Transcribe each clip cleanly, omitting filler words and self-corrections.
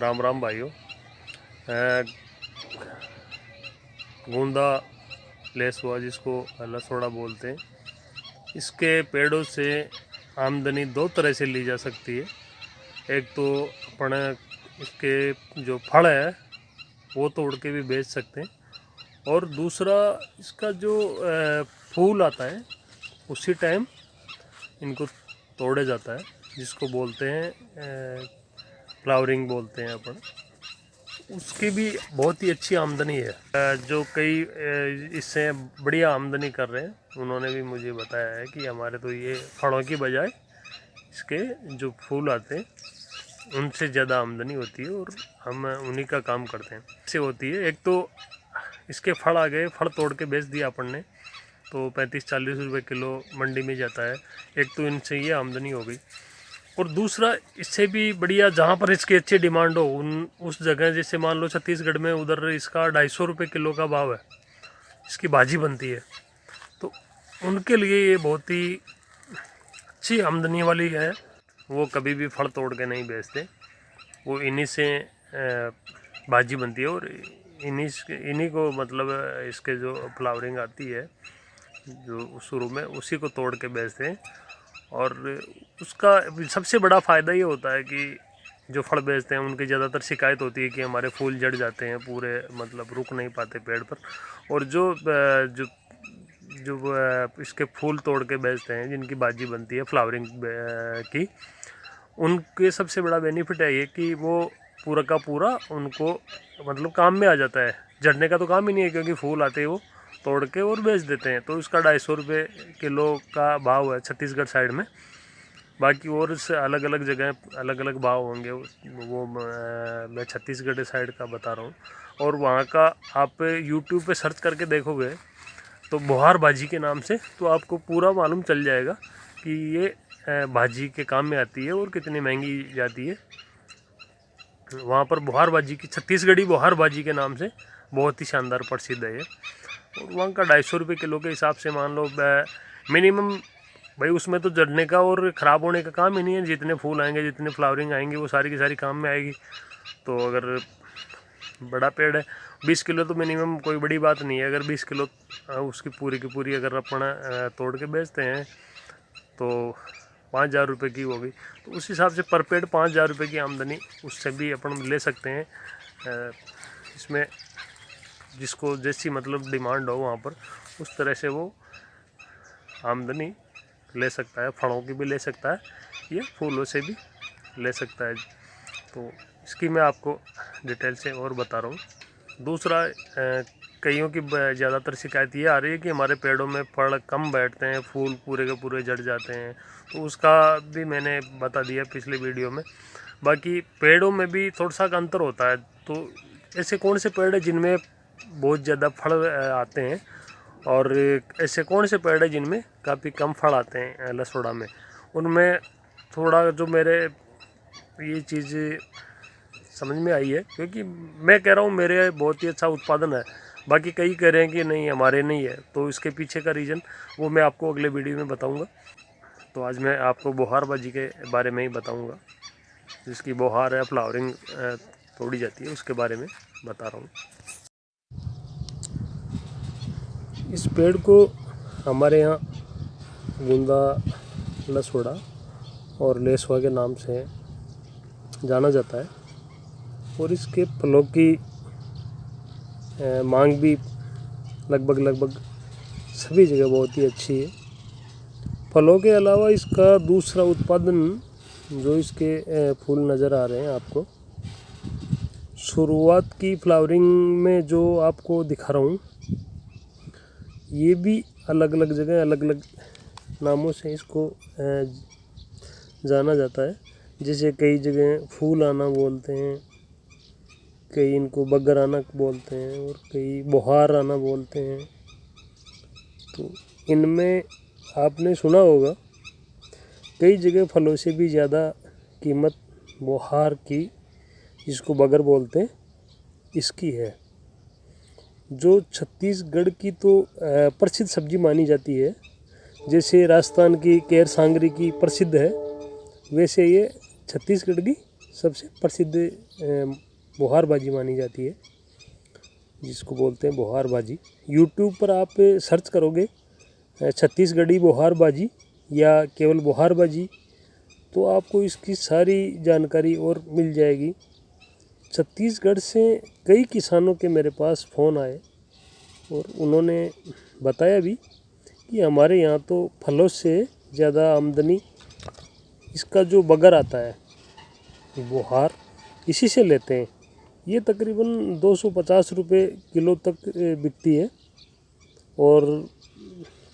राम राम भाइयों। गूंदा लेसुआ जिसको लसोड़ा बोलते हैं, इसके पेड़ों से आमदनी दो तरह से ली जा सकती है। एक तो अपन इसके जो फल है वो तोड़ के भी बेच सकते हैं, और दूसरा इसका जो फूल आता है उसी टाइम इनको तोड़ा जाता है, जिसको बोलते हैं फ्लावरिंग बोलते हैं अपन। उसकी भी बहुत ही अच्छी आमदनी है। जो कई इससे बढ़िया आमदनी कर रहे हैं उन्होंने भी मुझे बताया है कि हमारे तो ये फलों की बजाय इसके जो फूल आते हैं उनसे ज़्यादा आमदनी होती है और हम उन्हीं का काम करते हैं। इससे होती है, एक तो इसके फल आ गए, फल तोड़ के बेच दिया अपन ने तो 35-40 रुपये किलो मंडी में जाता है। एक तो इनसे ये आमदनी हो गई, और दूसरा इससे भी बढ़िया जहाँ पर इसकी अच्छी डिमांड हो उस जगह, जैसे मान लो छत्तीसगढ़ में, उधर इसका 250 रुपये किलो का भाव है, इसकी भाजी बनती है, तो उनके लिए ये बहुत ही अच्छी आमदनी वाली है। वो कभी भी फल तोड़ के नहीं बेचते, वो इन्हीं से भाजी बनती है, और इन्हीं को मतलब इसके जो फ्लावरिंग आती है जो शुरू में, उसी को तोड़ के बेचते हैं। और उसका सबसे बड़ा फ़ायदा ये होता है कि जो फल बेचते हैं उनकी ज़्यादातर शिकायत होती है कि हमारे फूल जड़ जाते हैं पूरे, मतलब रुक नहीं पाते पेड़ पर। और जो जो जो इसके फूल तोड़ के बेचते हैं जिनकी भाजी बनती है फ्लावरिंग की, उनके सबसे बड़ा बेनिफिट है ये कि वो पूरा का पूरा उनको मतलब काम में आ जाता है। जड़ने का तो काम ही नहीं है, क्योंकि फूल आते हैं वो तोड़ के और बेच देते हैं। तो इसका 250 रुपये किलो का भाव है छत्तीसगढ़ साइड में। बाकी और से अलग अलग जगह अलग अलग भाव होंगे, वो मैं छत्तीसगढ़ साइड का बता रहा हूँ। और वहाँ का आप यूट्यूब पे सर्च करके देखोगे तो बोहार भाजी के नाम से, तो आपको पूरा मालूम चल जाएगा कि ये भाजी के काम में आती है और कितनी महंगी जाती है। वहाँ पर बोहार भाजी की, छत्तीसगढ़ी बोहार भाजी के नाम से बहुत ही शानदार प्रसिद्ध है ये। और वहाँ का 250 रुपये किलो के हिसाब से मान लो मिनिमम, भाई उसमें तो जड़ने का और ख़राब होने का काम ही नहीं है। जितने फूल आएंगे, जितने फ्लावरिंग आएंगी, वो सारी की सारी काम में आएगी। तो अगर बड़ा पेड़ है 20 किलो तो मिनिमम कोई बड़ी बात नहीं है। अगर 20 किलो उसकी पूरी की पूरी अगर अपन तोड़ के बेचते हैं तो 5,000 रुपये की होगी। तो उस हिसाब से पर पेड़ 5,000 रुपये की आमदनी उससे भी अपन ले सकते हैं। इसमें जिसको जैसी मतलब डिमांड हो वहाँ पर, उस तरह से वो आमदनी ले सकता है। फलों की भी ले सकता है, ये फूलों से भी ले सकता है। तो इसकी मैं आपको डिटेल से और बता रहा हूँ। दूसरा, कईयों की ज़्यादातर शिकायत ये आ रही है कि हमारे पेड़ों में फल कम बैठते हैं, फूल पूरे के पूरे जड़ जाते हैं। तो उसका भी मैंने बता दिया पिछले वीडियो में। बाकी पेड़ों में भी थोड़ा सा अंतर होता है। तो ऐसे कौन से पेड़ हैं जिनमें बहुत ज़्यादा फल आते हैं, और ऐसे कौन से पेड़ हैं जिनमें काफ़ी कम फल आते हैं लसोड़ा में। उनमें थोड़ा जो मेरे ये चीज़ समझ में आई है, क्योंकि मैं कह रहा हूँ मेरे बहुत ही अच्छा उत्पादन है, बाकी कई कह रहे हैं कि नहीं हमारे नहीं है। तो इसके पीछे का रीज़न वो मैं आपको अगले वीडियो में बताऊंगा। तो आज मैं आपको बोहार भाजी के बारे में ही बताऊंगा, जिसकी बोहार है फ्लावरिंग तोड़ी जाती है, उसके बारे में बता रहा हूँ। इस पेड़ को हमारे यहाँ गूंदा, लसोड़ा और लेसुआ के नाम से जाना जाता है। और इसके फलों की मांग भी लगभग सभी जगह बहुत ही अच्छी है। फलों के अलावा इसका दूसरा उत्पादन, जो इसके फूल नज़र आ रहे हैं आपको, शुरुआत की फ्लावरिंग में जो आपको दिखा रहा हूँ, ये भी अलग अलग जगह अलग अलग नामों से इसको जाना जाता है। जैसे कई जगह फूल आना बोलते हैं, कई इनको बगर आना बोलते हैं, और कई बोहार आना बोलते हैं। तो इनमें आपने सुना होगा कई जगह फलों से भी ज़्यादा कीमत बोहार की, जिसको बगर बोलते हैं, इसकी है। जो छत्तीसगढ़ की तो प्रसिद्ध सब्जी मानी जाती है। जैसे राजस्थान की केर सांगरी की प्रसिद्ध है, वैसे ये छत्तीसगढ़ की सबसे प्रसिद्ध बुहारबाजी मानी जाती है, जिसको बोलते हैं बुहारबाजी। यूट्यूब पर आप सर्च करोगे छत्तीसगढ़ी बुहारबाजी या केवल बुहारबाजी, तो आपको इसकी सारी जानकारी और मिल जाएगी। छत्तीसगढ़ से कई किसानों के मेरे पास फ़ोन आए और उन्होंने बताया भी कि हमारे यहाँ तो फलों से ज़्यादा आमदनी इसका जो बगर आता है बुहार, इसी से लेते हैं। ये तकरीबन 250 रुपये किलो तक बिकती है और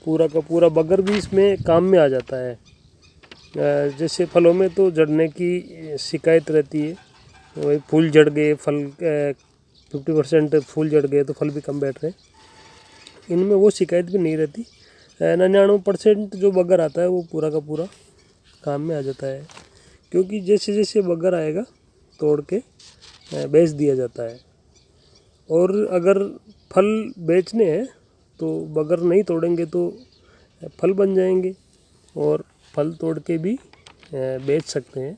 पूरा का पूरा बगर भी इसमें काम में आ जाता है। जैसे फलों में तो झड़ने की शिकायत रहती है, वही फूल झड़ गए, फल 50% फूल झड़ गए तो फल भी कम बैठ रहे, इनमें वो शिकायत भी नहीं रहती। 99% जो बगर आता है वो पूरा का पूरा काम में आ जाता है, क्योंकि जैसे जैसे बगर आएगा तोड़ के बेच दिया जाता है। और अगर फल बेचने हैं तो बगर नहीं तोड़ेंगे तो फल बन जाएंगे और फल तोड़ के भी बेच सकते हैं।